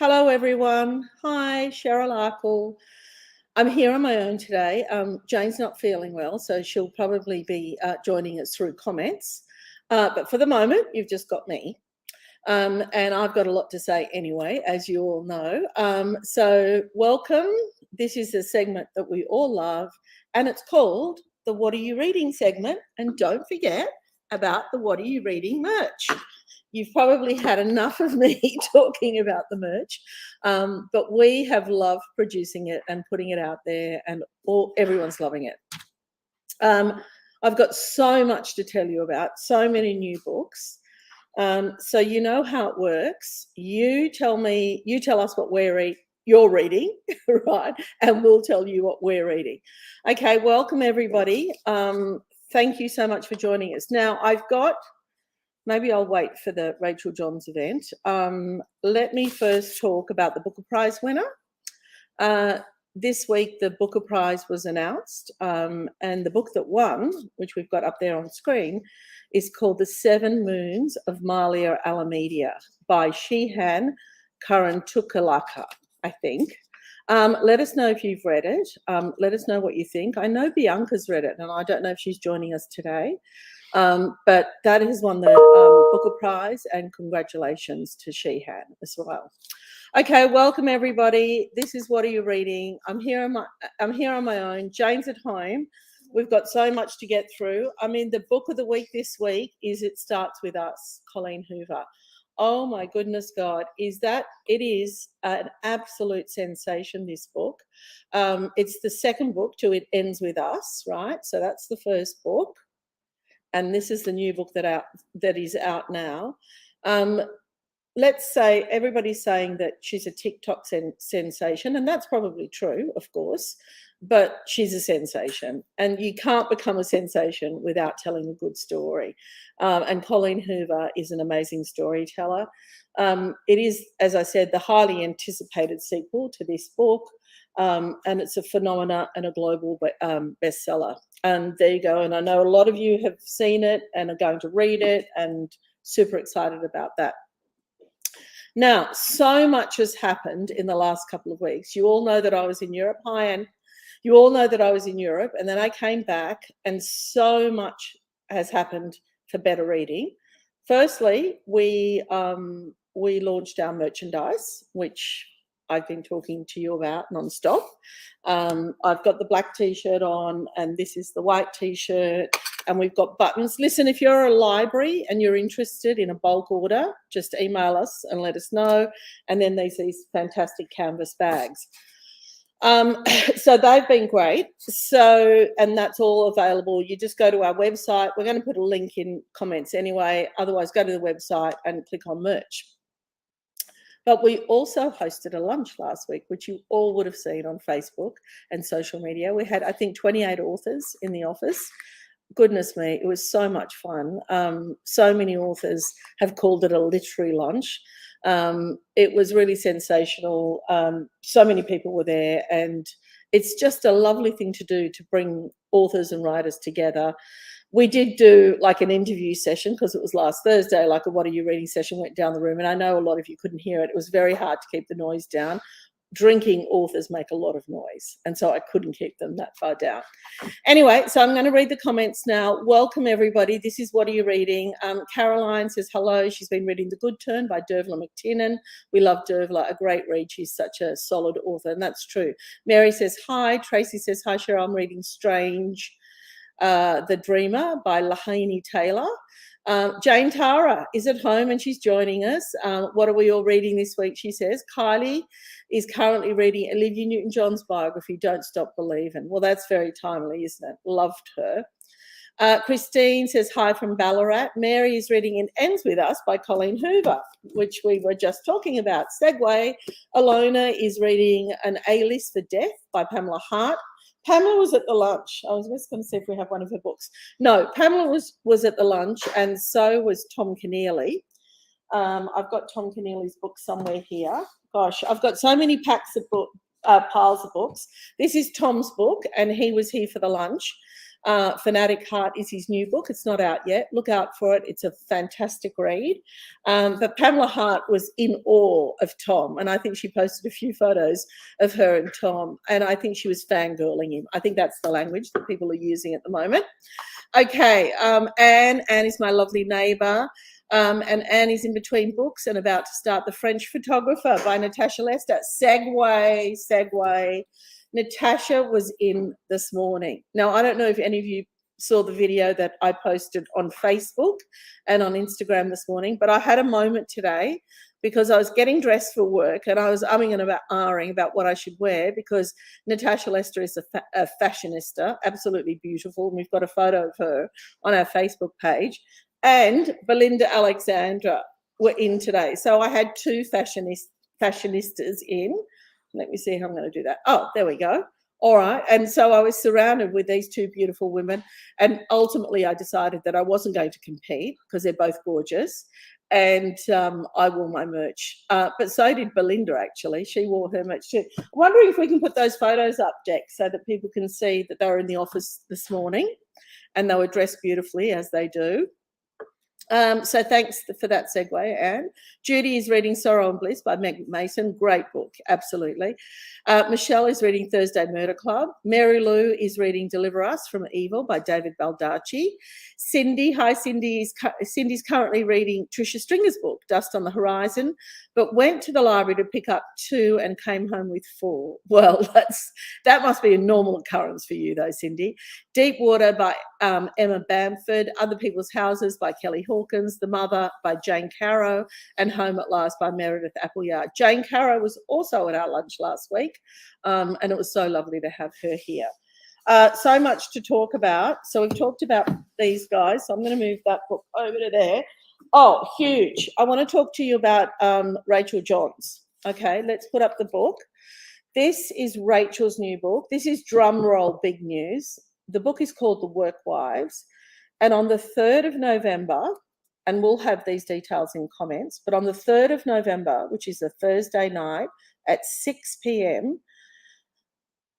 Hello, everyone. Hi, Cheryl Arkle. I'm here on my own today. Jane's not feeling well, so she'll probably be joining us through comments. But for the moment, you've just got me. And I've got a lot to say anyway, as you all know. So welcome. This is a segment that we all love, and it's called the What Are You Reading segment. And don't forget about the What Are You Reading merch. You've probably had enough of me talking about the merch, but we have loved producing it and putting it out there, and everyone's loving it. I've got so much to tell you about, so many new books. So you know how it works. You tell us what you're reading, right? And we'll tell you what we're reading. Okay, welcome everybody. Thank you so much for joining us. Now maybe I'll wait for the Rachel Johns event. Let me first talk about the Booker Prize winner. This week, the Booker Prize was announced, and the book that won, which we've got up there on screen, is called The Seven Moons of Malia Alameda by Shehan Karantukalaka, I think. Let us know if you've read it. Let us know what you think. I know Bianca's read it, and I don't know if she's joining us today. But that has won the Booker Prize, and congratulations to Shehan as well. Okay, welcome everybody. This is What Are You Reading? I'm here on my own. Jane's at home. We've got so much to get through. I mean, the book of the week this week is It Starts With Us, Colleen Hoover. Oh my goodness God, it is an absolute sensation, this book. It's the second book to It Ends With Us, right? So that's the first book. And this is the new book that is out now. Let's say everybody's saying that she's a TikTok sensation, and that's probably true, of course, but she's a sensation, and you can't become a sensation without telling a good story. And Colleen Hoover is an amazing storyteller. It is, as I said, the highly anticipated sequel to this book, and it's a phenomenon and a global bestseller. And there you go. And I know a lot of you have seen it and are going to read it, and super excited about that. Now, so much has happened in the last couple of weeks. You all know that I was in Europe. Hi, and you all know that I was in Europe, and then I came back, and so much has happened for better reading. Firstly, we launched our merchandise, which I've been talking to you about nonstop. I've got the black T-shirt on, and this is the white T-shirt, and we've got buttons. Listen, if you're a library and you're interested in a bulk order, just email us and let us know. And then there's these fantastic canvas bags. So they've been great. And that's all available. You just go to our website. We're going to put a link in comments anyway. Otherwise, go to the website and click on merch. But we also hosted a lunch last week, which you all would have seen on Facebook and social media. We had, I think, 28 authors in the office. Goodness me, it was so much fun. So many authors have called it a literary lunch. It was really sensational. So many people were there, and it's just a lovely thing to do to bring authors and writers together. We did do like an interview session because it was last Thursday, like a What Are You Reading session went down the room. And I know a lot of you couldn't hear it. It was very hard to keep the noise down. Drinking authors make a lot of noise, and so I couldn't keep them that far down. Anyway, so I'm going to read the comments now. Welcome, everybody. This is What Are You Reading? Caroline says hello. She's been reading The Good Turn by Dervla McTiernan. We love Dervla, a great read. She's such a solid author, and that's true. Mary says hi. Tracy says hi, Cheryl. I'm reading Strange, The Dreamer by Lahaney Taylor. Jane Tara is at home and she's joining us. What are we all reading this week? She says Kylie is currently reading Olivia Newton-John's biography, Don't Stop Believing. Well, that's very timely, isn't it? Loved her. Christine says hi from Ballarat. Mary is reading It Ends With Us by Colleen Hoover, which we were just talking about. Segue. Alona is reading An A-List for Death by Pamela Hart. Pamela was at the lunch. I was just going to see if we have one of her books. No, Pamela was at the lunch, and so was Tom Connelly. I've got Tom Connelly's book somewhere here. Gosh, I've got so many packs of piles of books. This is Tom's book, and he was here for the lunch. Fanatic Heart is his new book. It's not out yet. Look out for it. It's a fantastic read. But Pamela Hart was in awe of Tom, and I think she posted a few photos of her and Tom, and I think she was fangirling him. I think that's the language that people are using at the moment. Okay, Anne is my lovely neighbour. And Anne is in between books and about to start The French Photographer by Natasha Lester. Segue. Natasha was in this morning. Now, I don't know if any of you saw the video that I posted on Facebook and on Instagram this morning, but I had a moment today because I was getting dressed for work and I was umming and ahhing about what I should wear because Natasha Lester is a fashionista, absolutely beautiful. And we've got a photo of her on our Facebook page. And Belinda Alexandra were in today. So I had two fashionistas in. Let me see how I'm going to do that. Oh, there we go. All right. And so I was surrounded with these two beautiful women. And ultimately, I decided that I wasn't going to compete because they're both gorgeous. And I wore my merch. But so did Belinda, actually. She wore her merch too. I'm wondering if we can put those photos up, Deck, so that people can see that they were in the office this morning and they were dressed beautifully, as they do. So thanks for that segue, Anne. Judy is reading Sorrow and Bliss by Meg Mason. Great book, absolutely. Michelle is reading Thursday Murder Club. Mary Lou is reading Deliver Us from Evil by David Baldacci. Cindy, hi Cindy, Cindy's currently reading Trisha Stringer's book, Dust on the Horizon, but went to the library to pick up 2 and came home with 4. Well, that must be a normal occurrence for you though, Cindy. Deep Water by Emma Bamford, Other People's Houses by Kelly Hawkins, The Mother by Jane Caro, and Home at Last by Meredith Appleyard. Jane Caro was also at our lunch last week, and it was so lovely to have her here. So much to talk about. So we've talked about these guys. So I'm going to move that book over to there. Oh, huge. I want to talk to you about Rachel Johns. Okay, let's put up the book. This is Rachel's new book. This is drumroll big news. The book is called The Work Wives. And on the 3rd of November, and we'll have these details in comments, but on the 3rd of November, which is a Thursday night at 6 p.m,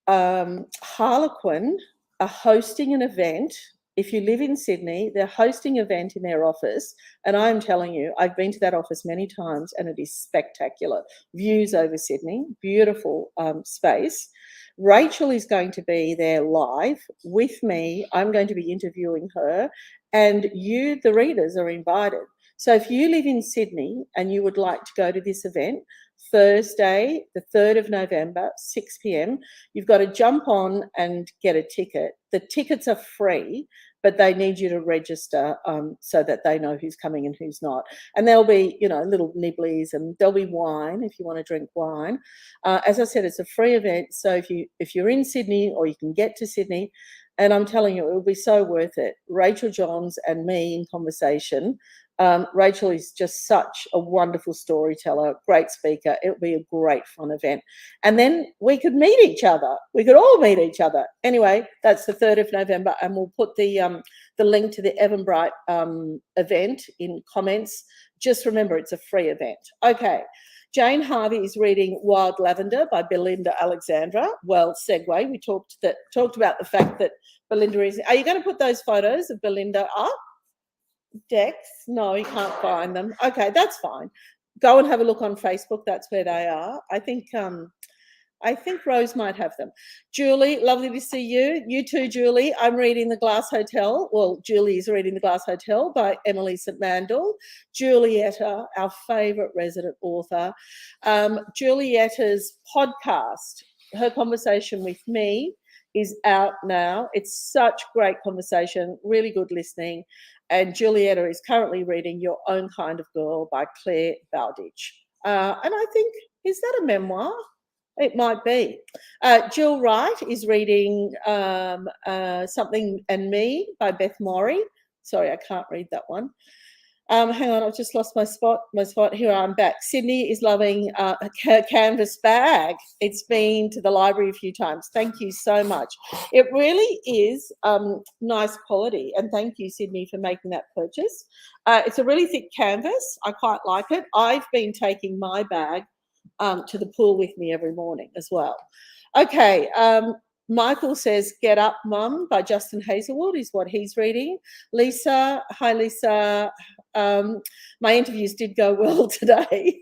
Harlequin are hosting an event. If you live in Sydney, they're hosting an event in their office. And I'm telling you, I've been to that office many times and it is spectacular. Views over Sydney, beautiful space. Rachel is going to be there live with me. I'm going to be interviewing her and you, the readers, are invited. So if you live in Sydney and you would like to go to this event, Thursday, the 3rd of November, 6 p.m, you've got to jump on and get a ticket. The tickets are free, but they need you to register so that they know who's coming and who's not. And there'll be, little nibblies and there'll be wine if you want to drink wine. As I said, it's a free event. So if you're in Sydney or you can get to Sydney, and I'm telling you, it will be so worth it. Rachel Johns and me in conversation. Rachel is just such a wonderful storyteller, great speaker. It'll be a great fun event. And then we could meet each other. We could all meet each other. Anyway, that's the 3rd of November, and we'll put the link to the Evan Bright event in comments. Just remember, it's a free event. Okay. Jane Harvey is reading Wild Lavender by Belinda Alexandra. Well, segue. We talked about the fact that Belinda is. Are you going to put those photos of Belinda up? Dex? No, you can't find them. Okay, that's fine. Go and have a look on Facebook. That's where they are. I think Rose might have them. Julie, lovely to see you. You too, Julie. I'm reading The Glass Hotel. Well, Julie is reading The Glass Hotel by Emily St. Mandel. Julietta, our favourite resident author. Julietta's podcast, her conversation with me, is out now. It's such great conversation, really good listening. And Julietta is currently reading Your Own Kind of Girl by Claire Bowditch. And I think, is that a memoir? It might be. Jill Wright is reading Something and Me by Beth Morey. Sorry, I can't read that one. Hang on, I've just lost my spot. Here I'm back. Sydney is loving her canvas bag. It's been to the library a few times. Thank you so much. It really is nice quality. And thank you, Sydney, for making that purchase. It's a really thick canvas. I quite like it. I've been taking my bag to the pool with me every morning as well. Okay, Michael says, Get Up, Mum by Justin Hazelwood is what he's reading. Lisa, hi, Lisa. My interviews did go well today.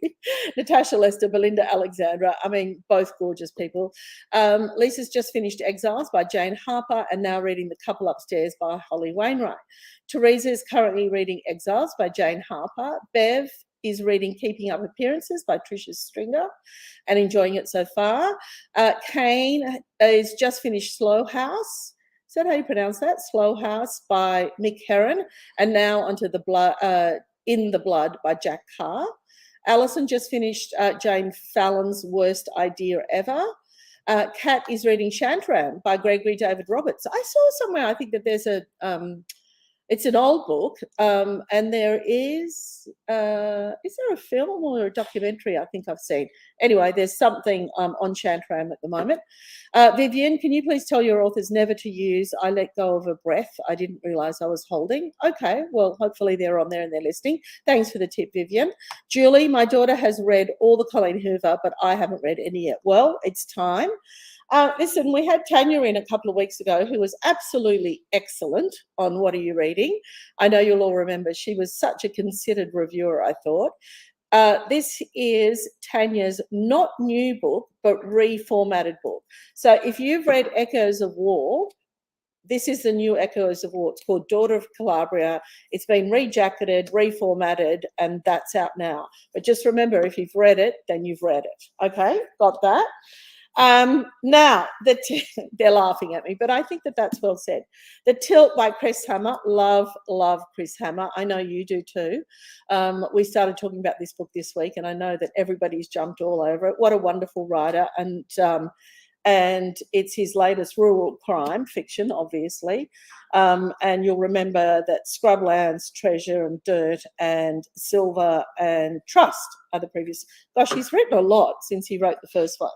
Natasha, Lester, Belinda, Alexandra. I mean, both gorgeous people. Lisa's just finished Exiles by Jane Harper and now reading The Couple Upstairs by Holly Wainwright. Teresa is currently reading Exiles by Jane Harper. Bev is reading Keeping Up Appearances by Trisha Stringer and enjoying it so far. Kane is just finished Slow House. Is that how you pronounce that? Slow House by Mick Herron, and now onto the blood, In the Blood by Jack Carr. Alison just finished Jane Fallon's Worst Idea Ever. Kat is reading Shantram by Gregory David Roberts. I saw somewhere, I think that there's a it's an old book, and there is there a film or a documentary I think I've seen? Anyway, there's something on Shantram at the moment. Vivian, can you please tell your authors never to use I let go of a breath I didn't realise I was holding? Okay, well, hopefully they're on there and they're listening. Thanks for the tip, Vivian. Julie, my daughter has read all the Colleen Hoover, but I haven't read any yet. Well, it's time. Listen, we had Tanya in a couple of weeks ago who was absolutely excellent on What Are You Reading? I know you'll all remember she was such a considered reviewer, I thought. This is Tanya's not new book, but reformatted book. So if you've read Echoes of War, this is the new Echoes of War. It's called Daughter of Calabria. It's been rejacketed, reformatted, and that's out now. But just remember, if you've read it, then you've read it. Okay, got that? Now, they're laughing at me, but I think that that's well said. The Tilt by Chris Hammer. Love Chris Hammer. I know you do too. We started talking about this book this week, and I know that everybody's jumped all over it. What a wonderful writer. And it's his latest rural crime fiction, obviously. And you'll remember that Scrublands, Treasure and Dirt and Silver and Trust are the previous. Gosh, he's written a lot since he wrote the first one.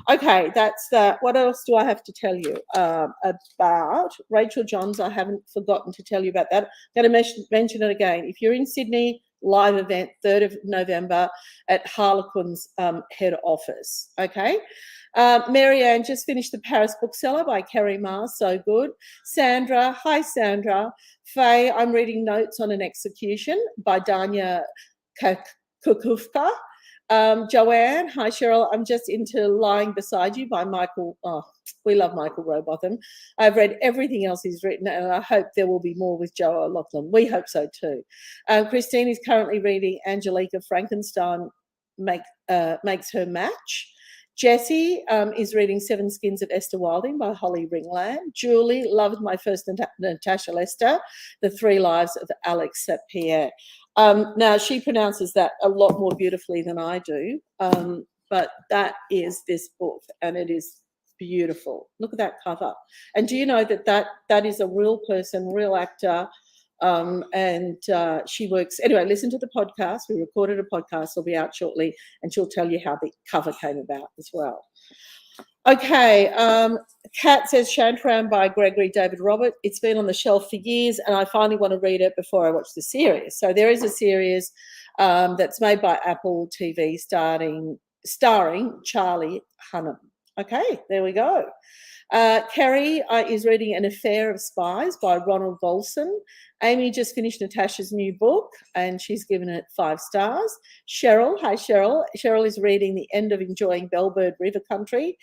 Okay, that's that. What else do I have to tell you about? Rachel Johns, I haven't forgotten to tell you about that. I'm going to mention it again. If you're in Sydney, live event, 3rd of November at Harlequin's head office, okay? Marianne just finished The Paris Bookseller by Kerry Mars, so good. Sandra, hi Sandra. Faye, I'm reading Notes on an Execution by Danya Kukufka. Joanne, hi Cheryl, I'm just into Lying Beside You by Michael. Oh, we love Michael Robotham. I've read everything else he's written, and I hope there will be more with Joe O'Loughlin. We hope so too. Christine is currently reading Angelica Frankenstein Makes Her Match. Jessie is reading Seven Skins of Esther Wilding by Holly Ringland. Julie loved my first Natasha Lester, The Three Lives of Alex Sapir. Now, she pronounces that a lot more beautifully than I do, but that is this book, and it is beautiful. Look at that cover. And do you know that is a real person, real actor, and she works. Anyway, listen to the podcast. We recorded a podcast. It'll be out shortly, and she'll tell you how the cover came about as well. Okay, Kat says Shantram by Gregory David Roberts. It's been on the shelf for years, and I finally want to read it before I watch the series. So there is a series that's made by Apple TV starring Charlie Hunnam. Okay, there we go. Kerry is reading An Affair of Spies by Ronald Golson. Amy just finished Natasha's new book, and she's given it 5 stars. Cheryl, hi Cheryl. Cheryl is reading The End of Enjoying Bellbird River Country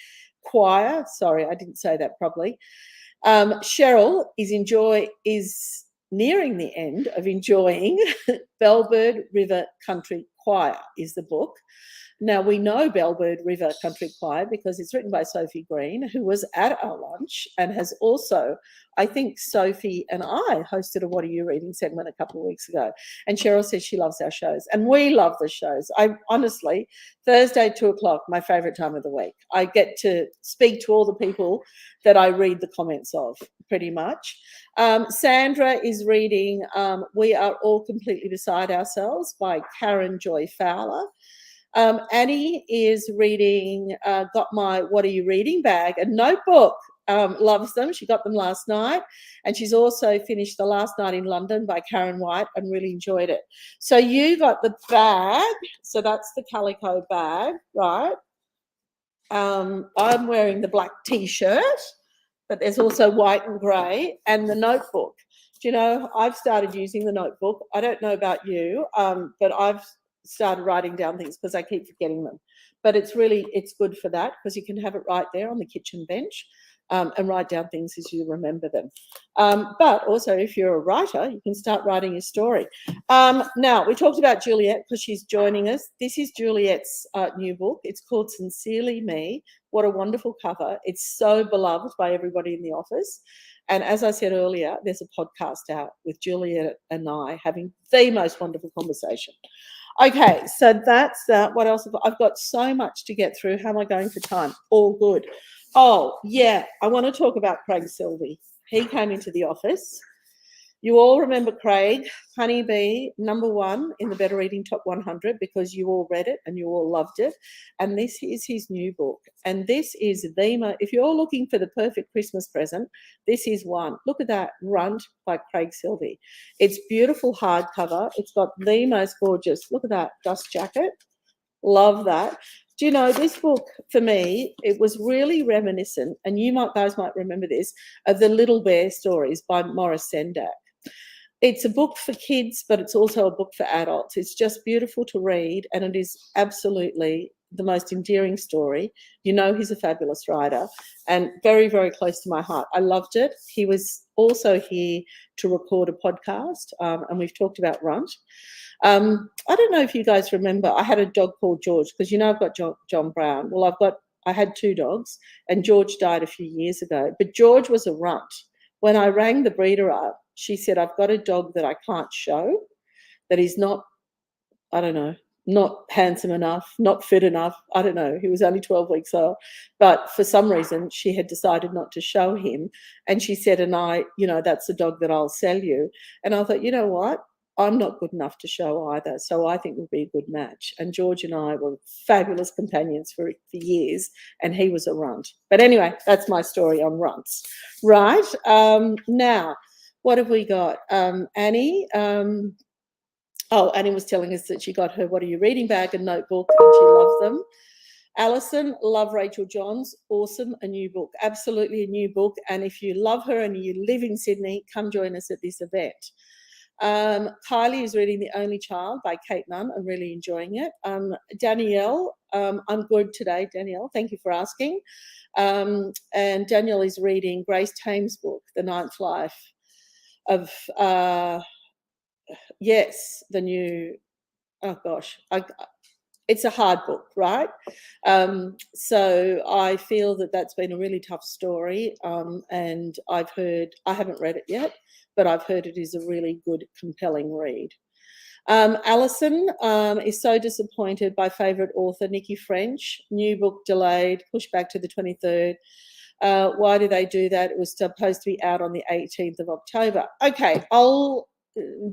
Choir. Sorry, I didn't say that properly. Cheryl is nearing the end of enjoying Bellbird River Country Choir is the book. Now, we know Bellbird River Country Choir because it's written by Sophie Green, who was at our lunch and has also, I think Sophie and I hosted a What Are You Reading segment a couple of weeks ago. And Cheryl says she loves our shows. And we love the shows. I honestly, Thursday, 2:00, my favourite time of the week. I get to speak to all the people that I read the comments of, pretty much. Sandra is reading We Are All Completely Beside Ourselves by Karen Joy Fowler. Annie is reading Got My What Are You Reading bag and notebook. Loves them. She got them last night, and she's also finished The Last Night in London by Karen White and really enjoyed it. So you got the bag. So that's the calico bag, right? I'm wearing the black T-shirt. but there's also white and grey, and the notebook. Do you know, I've started using the notebook. I don't know about you, but I've started writing down things because I keep forgetting them. But it's good for that because you can have it right there on the kitchen bench. And write down things as you remember them. But also, if you're a writer, you can start writing your story. Now, we talked about Juliet because she's joining us. This is Juliet's new book. It's called Sincerely Me. What a wonderful cover. It's so beloved by everybody in the office. And as I said earlier, there's a podcast out with Juliet and I having the most wonderful conversation. Okay, so that's that. What else? I've got so much to get through. How am I going for time? All good. Oh, yeah, I want to talk about Craig Silvey. He came into the office. You all remember Craig, Honeybee, #1 in the Better Reading Top 100 because you all read it and you all loved it. And this is his new book. And this is if you're looking for the perfect Christmas present, this is one. Look at that, Runt by Craig Silvey. It's beautiful hardcover. It's got the most gorgeous, look at that, dust jacket. Love that. Do you know, this book, for me, it was really reminiscent, and guys might remember this, of the Little Bear stories by Maurice Sendak. It's a book for kids, but it's also a book for adults. It's just beautiful to read, and it is absolutely the most endearing story. You know, he's a fabulous writer and very, very close to my heart. I loved it. He was also here to record a podcast, and we've talked about Runt. I don't know if you guys remember, I had a dog called George because, you know, I've got John Brown. Well, I had 2 dogs and George died a few years ago, but George was a runt. When I rang the breeder up, she said, I've got a dog that I can't show, that is not, I don't know, not handsome enough, not fit enough. I don't know. He was only 12 weeks old. But for some reason, she had decided not to show him. And she said, that's the dog that I'll sell you. And I thought, you know what? I'm not good enough to show either, so I think we'll be a good match. And George and I were fabulous companions for years, and he was a runt. But anyway, that's my story on runts. Right, now, what have we got? Annie. Annie was telling us that she got her What Are You Reading bag and notebook, and she loved them. Alison, love Rachel Johns. Awesome, a new book. Absolutely a new book. And if you love her and you live in Sydney, come join us at this event. Kylie is reading The Only Child by Kate Nunn. I'm really enjoying it. Danielle, I'm good today, Danielle. Thank you for asking. And Danielle is reading Grace Tame's book, The Ninth Life of, the new, oh gosh, it's a hard book, right? So I feel that that's been a really tough story. And I haven't read it yet, but I've heard it is a really good, compelling read. Alison is so disappointed by favourite author Nikki French. New book delayed, pushed back to the 23rd. Why do they do that? It was supposed to be out on the 18th of October. Okay, I'll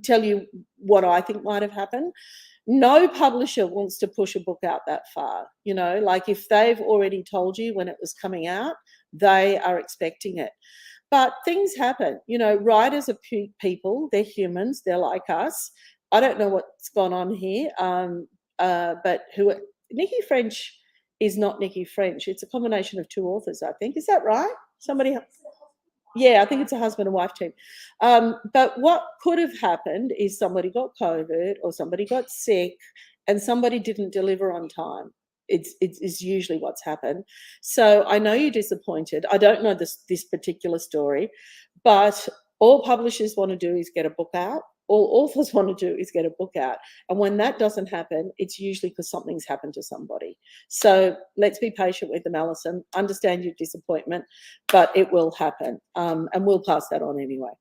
tell you what I think might have happened. No publisher wants to push a book out that far. You know, like if they've already told you when it was coming out, they are expecting it. But things happen. You know, writers are people. They're humans. They're like us. I don't know what's gone on here. But Nikki French is not Nikki French. It's a combination of 2 authors, I think. Is that right? Yeah, I think it's a husband and wife team. But what could have happened is somebody got COVID or somebody got sick and somebody didn't deliver on time. It's usually what's happened. So I know you're disappointed. I don't know this particular story, but all publishers want to do is get a book out. All authors want to do is get a book out. And when that doesn't happen, it's usually because something's happened to somebody. So let's be patient with them, Alison. Understand your disappointment, but it will happen. And we'll pass that on anyway.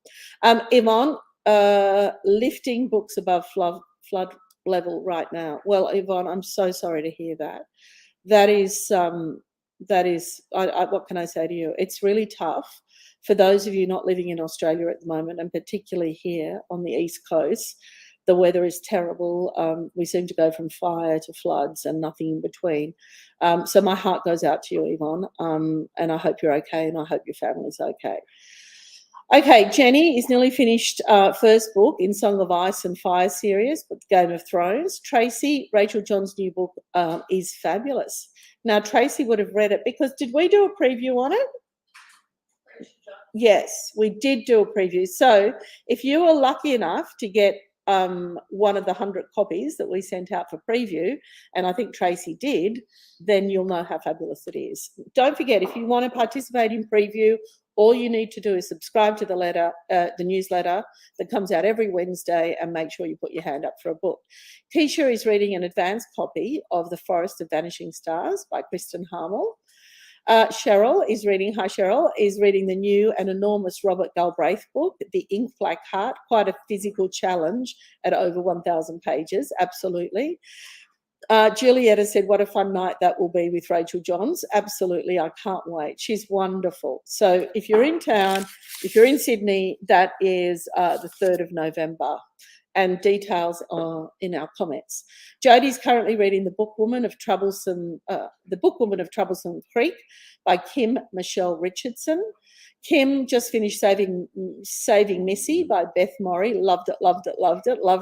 Yvonne, lifting books above flood level right now. Well, Yvonne, I'm so sorry to hear that. That is, what can I say to you? It's really tough for those of you not living in Australia at the moment, and particularly here on the East Coast. The weather is terrible. We seem to go from fire to floods and nothing in between. So my heart goes out to you, Yvonne, and I hope you're okay, and I hope your family's okay. Okay, Jenny is nearly finished first book in Song of Ice and Fire series, but Game of Thrones. Tracy, Rachel John's new book is fabulous. Now, Tracy would have read it because did we do a preview on it? Yes, we did do a preview. So if you were lucky enough to get one of the 100 copies that we sent out for preview, and I think Tracy did, then you'll know how fabulous it is. Don't forget, if you want to participate in preview, all you need to do is subscribe to the newsletter that comes out every Wednesday, and make sure you put your hand up for a book. Tisha is reading an advanced copy of The Forest of Vanishing Stars by Kristen Harmel. Cheryl is reading the new and enormous Robert Galbraith book, The Ink Black Heart, quite a physical challenge at over 1,000 pages, absolutely. Julietta said, what a fun night that will be with Rachel Johns. Absolutely, I can't wait. She's wonderful. So if you're in town, if you're in Sydney, that is the 3rd of November. And details are in our comments. Jodie's currently reading The Bookwoman of Troublesome Creek by Kim Michelle Richardson. Kim just finished Saving Missy by Beth Morrey. Loved it. Love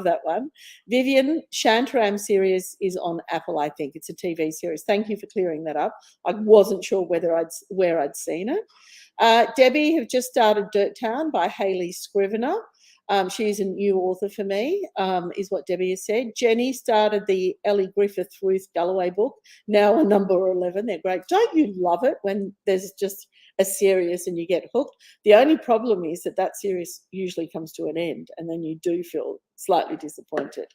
that one. Vivian, Shantaram series is on Apple, I think. It's a TV series. Thank you for clearing that up. I wasn't sure where I'd seen it. Debbie have just started Dirt Town by Hayley Scrivener. She's a new author for me, is what Debbie has said. Jenny started the Ellie Griffith Ruth Galloway book, now a number 11. They're great. Don't you love it when there's just a series and you get hooked? The only problem is that series usually comes to an end, and then you do feel slightly disappointed.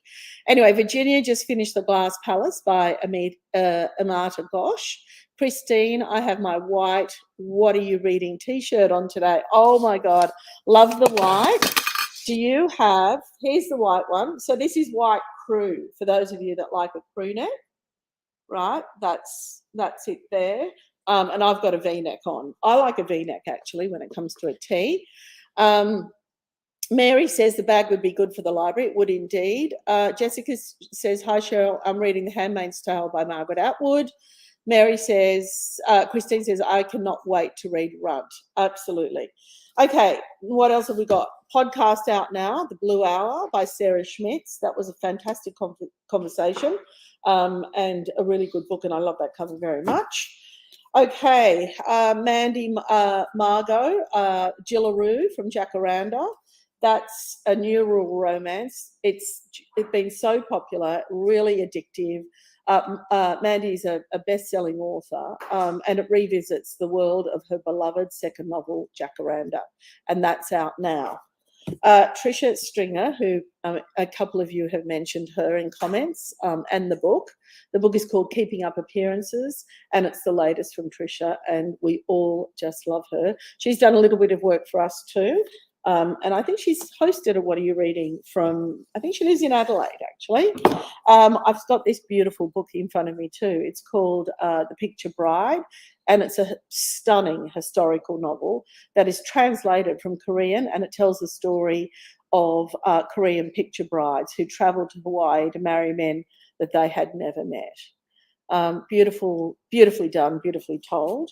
Anyway, Virginia just finished The Glass Palace by Amata Ghosh. Christine, I have my white "What Are You Reading" t-shirt on today. Oh my God, love the white. Do you have, here's the white one. So this is White Crew, for those of you that like a crew neck, right? That's it there. And I've got a V-neck on. I like a V-neck, actually, when it comes to a tee. Mary says the bag would be good for the library. It would indeed. Jessica says, hi, Cheryl. I'm reading The Handmaid's Tale by Margaret Atwood. Mary says, Christine says, I cannot wait to read Runt. Absolutely. Okay, what else have we got? Podcast out now, The Blue Hour by Sarah Schmitz. That was a fantastic conversation and a really good book, and I love that cover very much. Okay, Mandy Margot, Jillaroo from Jacaranda. That's a neural romance. It's been so popular, really addictive. Mandy's a best-selling author, and it revisits the world of her beloved second novel, Jacaranda, and that's out now. Trisha Stringer, who a couple of you have mentioned her in comments, and the book. The book is called Keeping Up Appearances, and it's the latest from Trisha, and we all just love her. She's done a little bit of work for us too. And I think she's hosted a What Are You Reading from, I think she lives in Adelaide, actually. I've got this beautiful book in front of me too. It's called The Picture Bride, and it's a stunning historical novel that is translated from Korean, and it tells the story of Korean picture brides who travelled to Hawaii to marry men that they had never met. Beautifully done, beautifully told.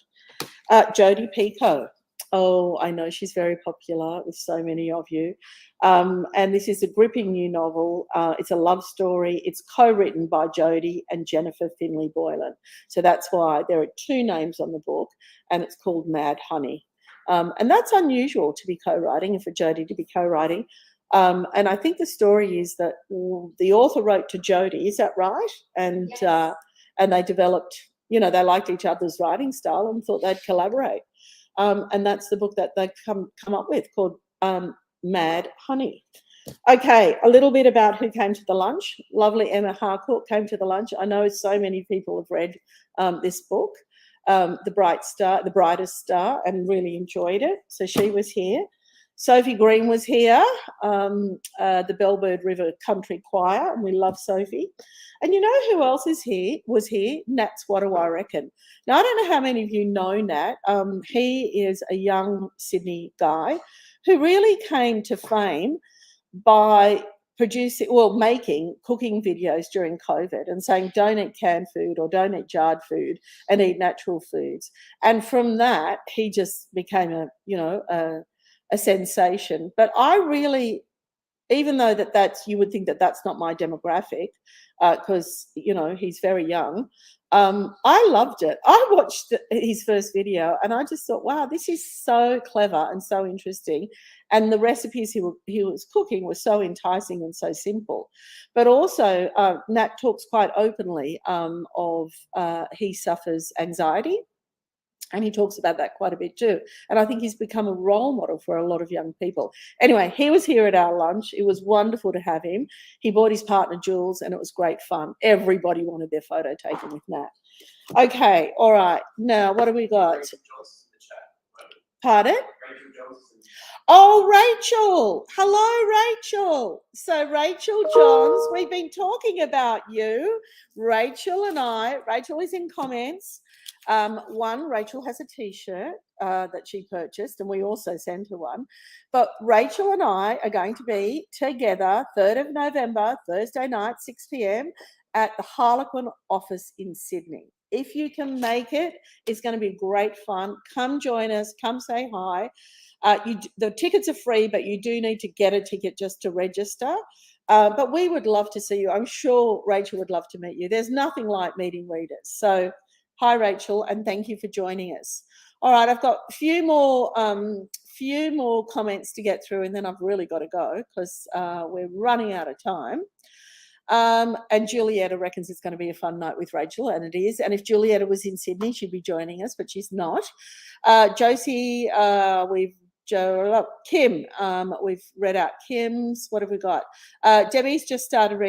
Jodi Picoult. Oh, I know she's very popular with so many of you. And this is a gripping new novel. It's a love story. It's co-written by Jodi and Jennifer Finley Boylan. So that's why there are two names on the book, and it's called Mad Honey. And that's unusual to be co-writing, and for Jodi to be co-writing. And I think the story is that the author wrote to Jodi, is that right? And yes. And they developed, they liked each other's writing style and thought they'd collaborate. And that's the book that they've come up with, called Mad Honey. Okay, a little bit about who came to the lunch. Lovely Emma Harcourt came to the lunch. I know so many people have read this book, The Brightest Star, and really enjoyed it. So she was here. Sophie Green was here, the Bellbird River Country Choir, and we love Sophie. And you know who else was here? Nat's What Do I Reckon? Now, I don't know how many of you know Nat. He is a young Sydney guy who really came to fame by making cooking videos during COVID and saying, don't eat canned food or don't eat jarred food and eat natural foods. And from that, he just became a sensation. But I really even though that's, you would think that that's not my demographic, because he's very young. I loved it. I watched his first video and I just thought, wow, this is so clever and so interesting. And the recipes he was cooking were so enticing and so simple. But also, Nat talks quite openly of he suffers anxiety. And he talks about that quite a bit too. And I think he's become a role model for a lot of young people. Anyway, he was here at our lunch. It was wonderful to have him. He brought his partner, Jules, and it was great fun. Everybody wanted their photo taken with Nat. Okay, all right. Now, what have we got? Pardon? Oh, Rachel. Hello, Rachel. So Rachel Johns, we've been talking about you. Rachel and I, Rachel is in comments. One, Rachel has a T-shirt that she purchased, and we also sent her one. But Rachel and I are going to be together 3rd of November, Thursday night, 6 p.m. at the Harlequin office in Sydney. If you can make it, it's going to be great fun. Come join us. Come say hi. The tickets are free, but you do need to get a ticket just to register. But we would love to see you. I'm sure Rachel would love to meet you. There's nothing like meeting readers. So hi, Rachel, and thank you for joining us. All right, I've got a few more comments to get through, and then I've really got to go because we're running out of time. And Julietta reckons it's going to be a fun night with Rachel, and it is. And if Julietta was in Sydney, she'd be joining us, but she's not. Josie, Kim, we've read out Kim's. What have we got? Debbie's just started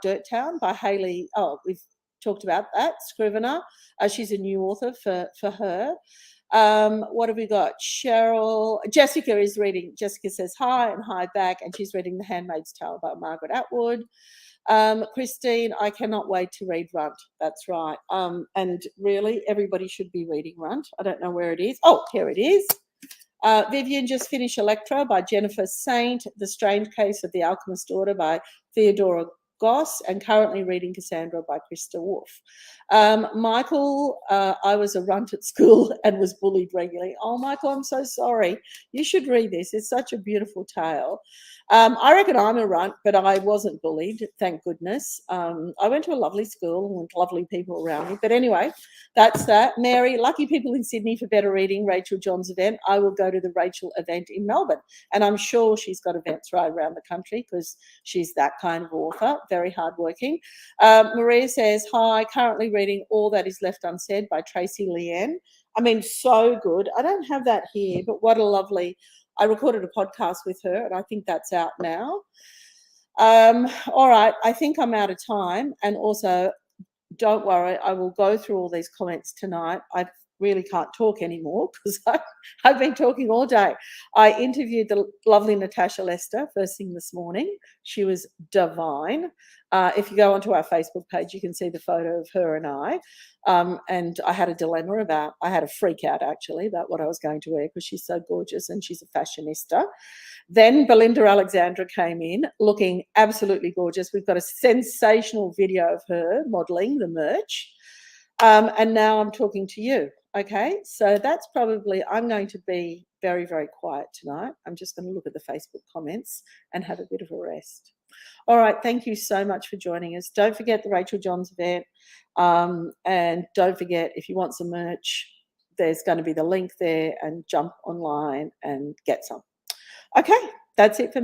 Dirt Town by Hayley. Oh, we've talked about that. Scrivener. She's a new author for her. What have we got? Cheryl. Jessica is reading. Jessica says hi and hi back, and she's reading The Handmaid's Tale by Margaret Atwood. Christine, I cannot wait to read Runt. That's right. And really, everybody should be reading Runt. I don't know where it is. Oh, here it is. Vivian just finished Electra by Jennifer Saint, The Strange Case of the Alchemist's Daughter by Theodora Goss, and currently reading Cassandra by Krista Wolf. Michael, I was a runt at school and was bullied regularly. Oh, Michael, I'm so sorry. You should read this. It's such a beautiful tale. I reckon I'm a runt, but I wasn't bullied, thank goodness. I went to a lovely school with lovely people around me. But anyway, that's that. Mary, lucky people in Sydney for better reading, Rachel John's event. I will go to the Rachel event in Melbourne. And I'm sure she's got events right around the country because she's that kind of author, very hardworking. Maria says, hi, currently reading All That Is Left Unsaid by Tracy Leanne. I mean, so good. I don't have that here, but what a lovely... I recorded a podcast with her, and I think that's out now. All right, I think I'm out of time. And also, don't worry, I will go through all these comments tonight. I really can't talk anymore because I've been talking all day. I interviewed the lovely Natasha Lester first thing this morning. She was divine. If you go onto our Facebook page, you can see the photo of her and I. And I had a dilemma I had a freak out actually about what I was going to wear because she's so gorgeous and she's a fashionista. Then Belinda Alexandra came in looking absolutely gorgeous. We've got a sensational video of her modelling the merch. And now I'm talking to you. Okay, so that's probably, I'm going to be very, very quiet tonight. I'm just going to look at the Facebook comments and have a bit of a rest. All right, thank you so much for joining us. Don't forget the Rachel Johns event. And don't forget, if you want some merch, there's going to be the link there, and jump online and get some. Okay, that's it for me.